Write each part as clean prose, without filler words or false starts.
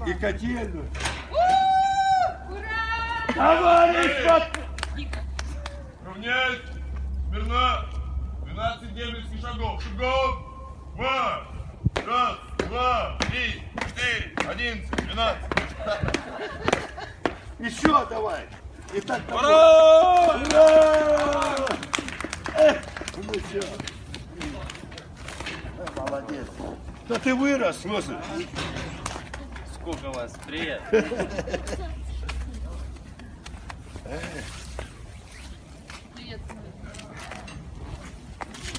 И котельную. Ура! Товарищ! Равняйсь! Смирно! 12 девятских шагов. Шагов! 2! Раз, 2, 3, 4, 11, 12. Еще давай. И так там. Ура! Ура! Ну все. Молодец. Да ты вырос, слушай. Сколько вас? Привет.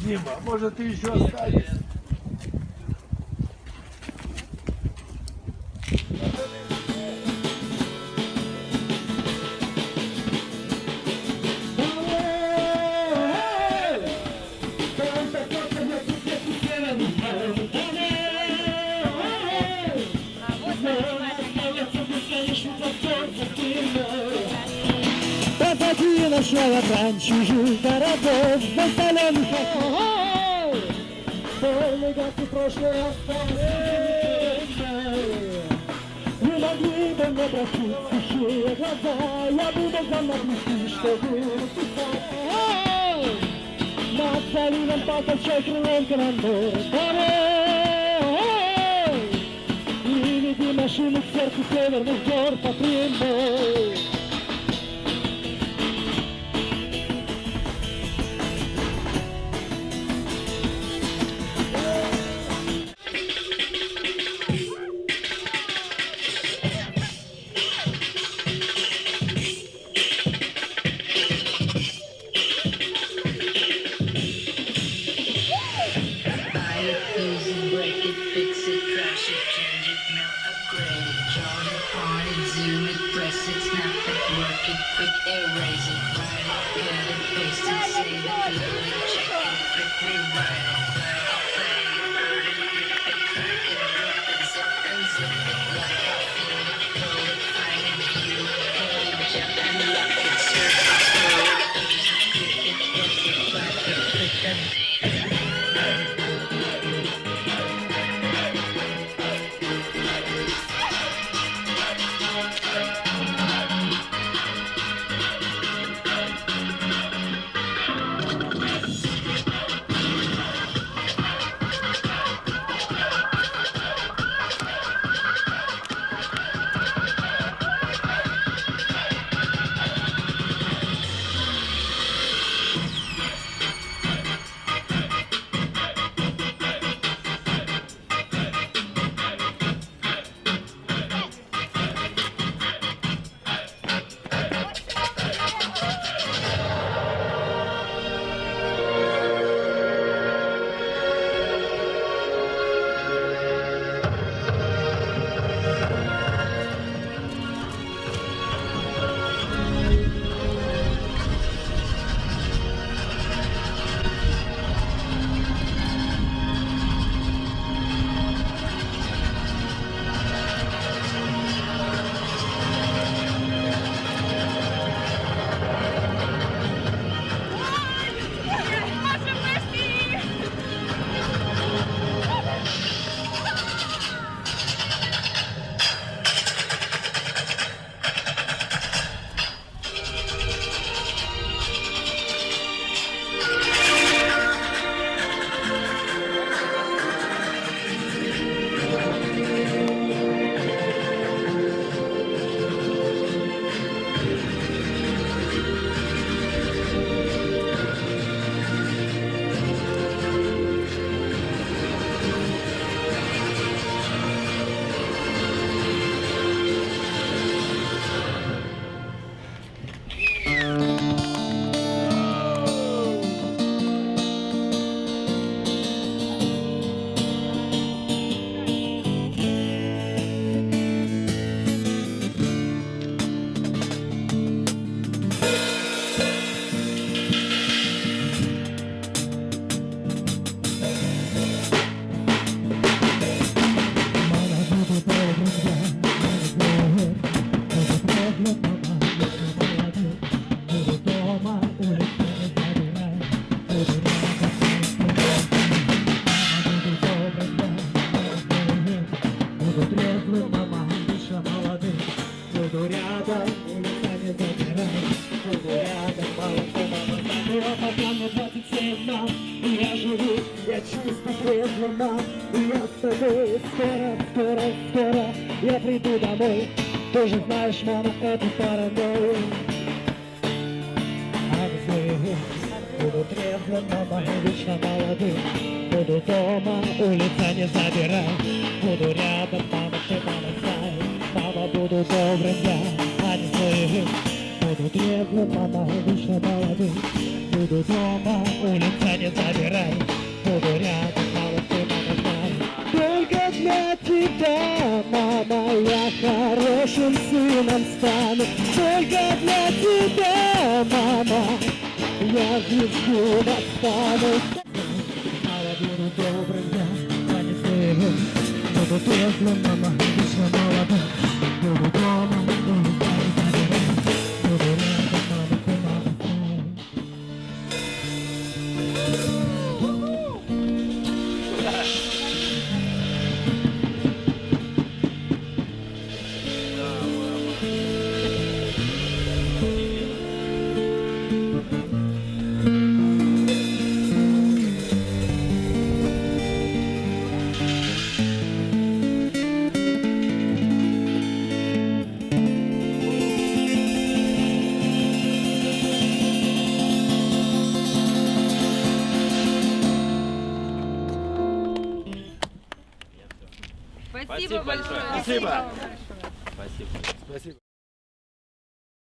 Дима, может ты еще останешься? Нашла брань чужих городов, настоленных окон. Полный год и прошлое осталось. Не могли бы мне простить сухие глаза, я буду вам наплести, чтобы написать. Над заливом покачай крылом командор. И веди машину к сердцу северных гор по прямой. звонок, и я с тобой. Скоро я приду домой. Ты же знаешь, мама, эту паранойю. Буду трезвым, мама, вечно молодым. Буду дома, улица не забирай. Буду рядом, мама, ты, мама, знай. Мама, буду добрым я, а не злым. Буду трезвым, мама, вечно молодым. Буду дома, улица не забирай. Буду рядом, мама, ты, мама, знай. Только для тебя, мама, я хорошим сыном стану. Только для тебя, мама, я звезду достану. Мама, буду добрым я, а не злым. Буду трезвым, мама, вечно молодым. Буду дома, улица не забирай. Буду рядом, мама, ты, мама, знай. Спасибо большое. Спасибо. Спасибо. Спасибо.